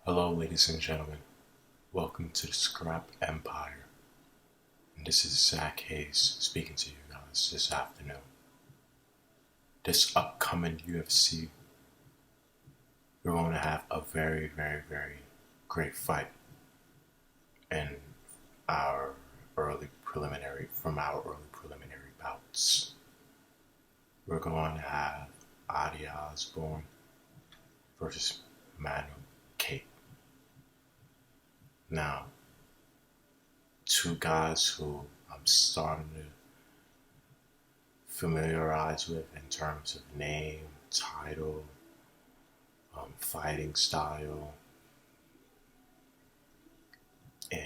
Hello, ladies and gentlemen. Welcome to the Scrap Empire. And this is Zach Hayes speaking to you guys this afternoon. This upcoming UFC, we're going to have a very, very, very great fight in our our early preliminary bouts. We're going to have Ode Osbourne versus Manel Kape. Now, two guys who I'm starting to familiarize with in terms of name, title, fighting style, and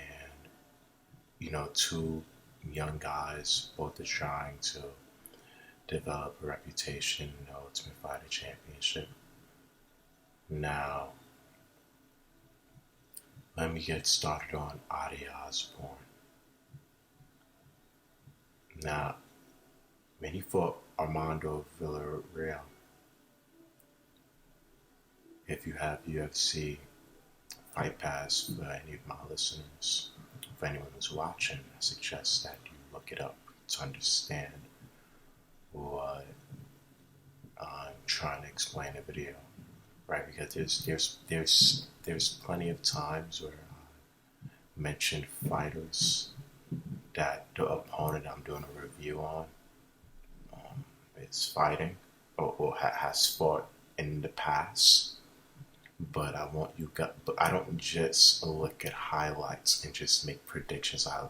two young guys both are trying to develop a reputation in the Ultimate Fighter Championship. Now, let me get started on Ode Osbourne. Now, when he fought Armando Villarreal, if you have UFC Fight Pass for any of my listeners, if anyone who's watching, I suggest that you look it up to understand what I'm trying to explain in the video, right? Because there's plenty of times where I mention fighters that the opponent I'm doing a review on is fighting or has fought in the past. But I don't just look at highlights and just make predictions. I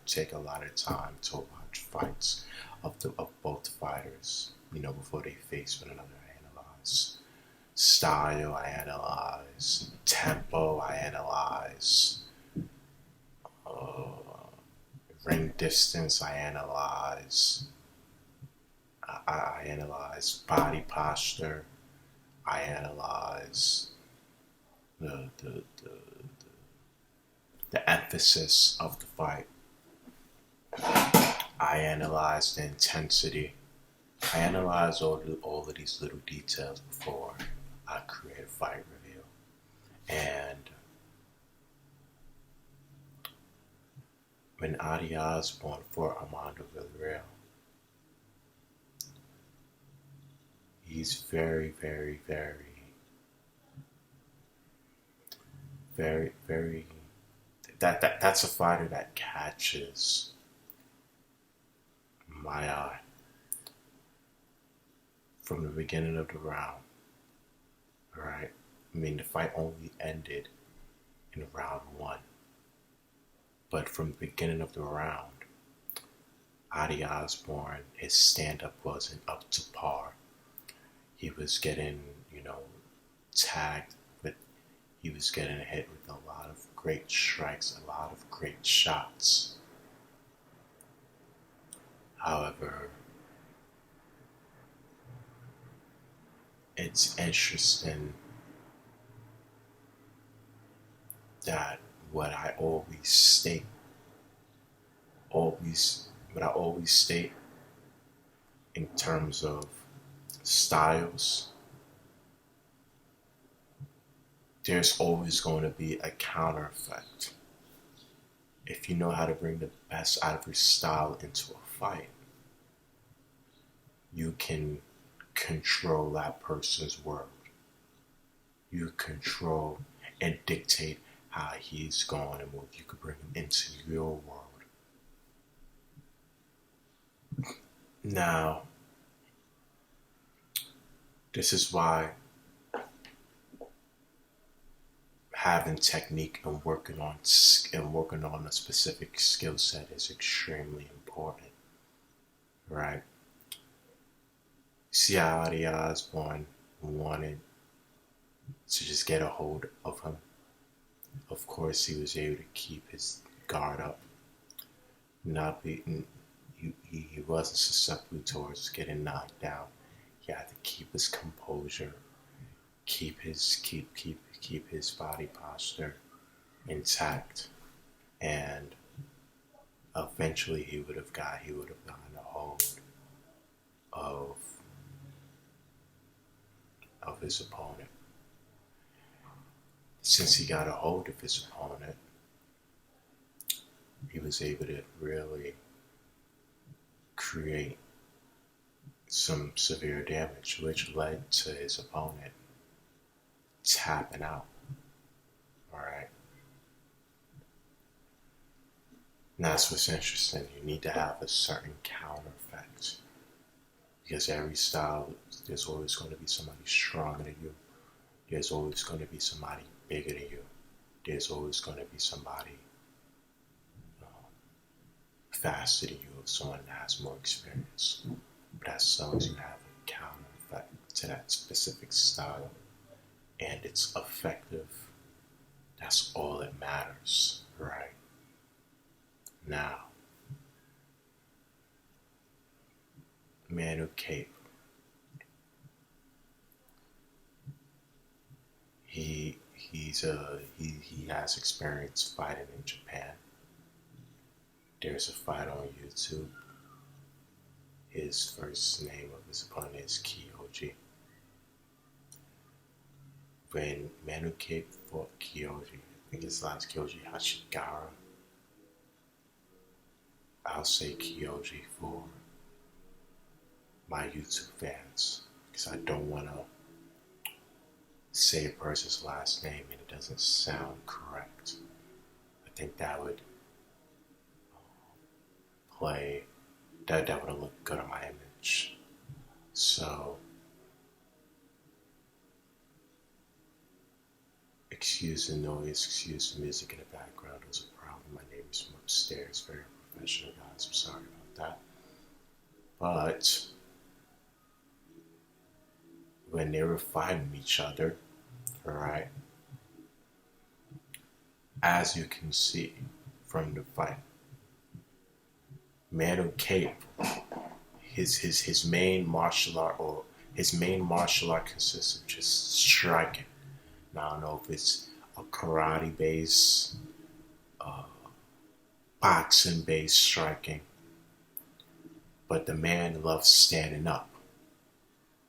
take a lot of time to watch fights of both fighters, before they face one another. I analyze style, I analyze tempo, I analyze ring distance, I analyze I analyze body posture, I analyze the emphasis of the fight. I analyze the intensity. I analyze all of these little details before I create a fight review. And when Ode Osbourne fought Armando Villarreal, he's very, very, very, very, very. That's a fighter that catches my eye from the beginning of the round. Right? I mean, the fight only ended in round one, but from the beginning of the round, Ode Osbourne, his stand-up wasn't up to par. He was getting, tagged with, he was getting hit with a lot of great strikes, a lot of great shots. However, it's interesting that what I always state in terms of styles, there's always going to be a counter effect. If you know how to bring the best out of your style into a fight, you can control that person's world. You control and dictate how he's going to move. You could bring him into your world. Now, this is why having technique and working on a specific skill set is extremely important, right? See how Ode Osbourne wanted to just get a hold of him. Of course, he was able to keep his guard up, not beaten. He wasn't susceptible towards getting knocked down. He had to keep his composure, keep his body posture intact, and eventually he would have gotten a hold of his opponent. Since he got a hold of his opponent, he was able to really create some severe damage, which led to his opponent tapping out. Alright. And that's what's interesting. You need to have a certain counter effect. Because every style, there's always going to be somebody stronger than you. There's always going to be somebody bigger than you. There's always going to be somebody faster than you, or someone that has more experience. But as long as you have a counter effect to that specific style and it's effective, that's all that matters, right? Now, Manel Kape, he has experience fighting in Japan. There's a fight on YouTube. His first name of his opponent is Kyoji. When Manel Kape fought Kyoji, I think his last Kyoji Hashigara, I'll say Kyoji for my YouTube fans, because I don't want to say a person's last name and it doesn't sound correct. I think that would that would look good on my image. So, excuse the noise, excuse the music in the background. There's a problem. My neighbors from upstairs, very professional guys. I'm sorry about that. But when they were fighting each other, alright, as you can see from the fight, Manel Kape, his main martial art consists of just striking. Now, I don't know if it's a karate base, boxing based striking, but the man loves standing up.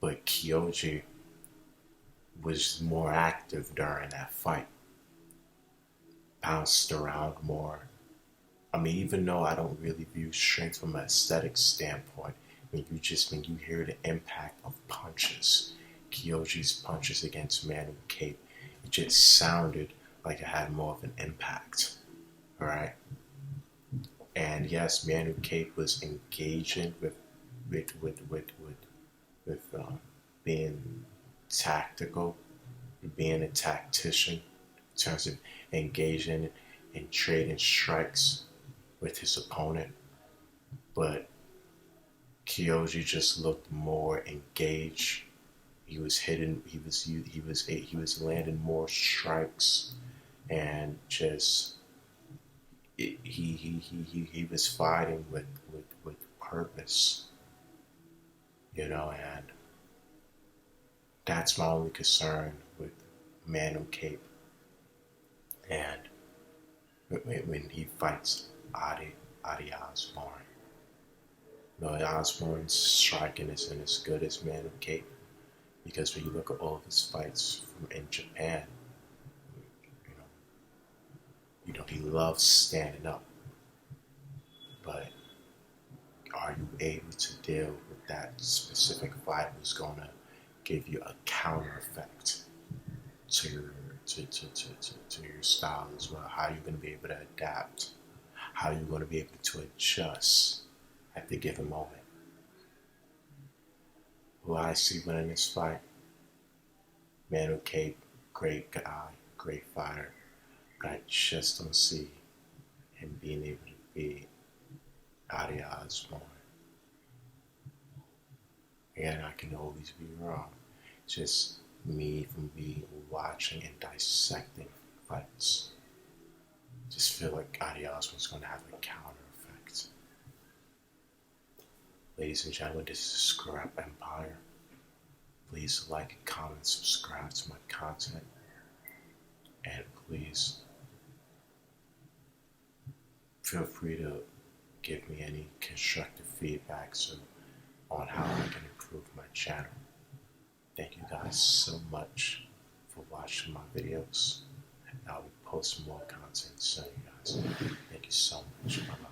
But Kyoji was more active during that fight, bounced around more. I mean, even though I don't really view strength from an aesthetic standpoint, when you hear the impact of punches, Kyoji's punches against Manel Kape, it just sounded like it had more of an impact, alright? And yes, Manel Kape was engaging with being tactical, being a tactician, in terms of engaging in trading strikes with his opponent, but Kyoji just looked more engaged. He was hitting. He was landing more strikes, and just he was fighting with purpose, and that's my only concern with Manel Kape. And when he fights Ode Osbourne, Osbourne's striking isn't as good as Manel Kape, because when you look at all of his fights in Japan, he loves standing up. But are you able to deal with that specific fight who's going to give you a counter effect to your style as well? How are you going to be able to adapt? How are you going to be able to adjust at the given moment? Who I see winning this fight? Manel Kape, great guy, great fighter, but I just don't see him being able to beat Ode Osbourne. Again, I can always be wrong. Just me from watching and dissecting fights. Just feel like Ode Osbourne's going to have a counter effect. Ladies and gentlemen, this is Scrap Empire. Please like, comment, subscribe to my content. And please feel free to give me any constructive feedback on how I can improve my channel. Thank you guys so much for watching my videos. post more content soon, guys. Thank you so much. Bye-bye.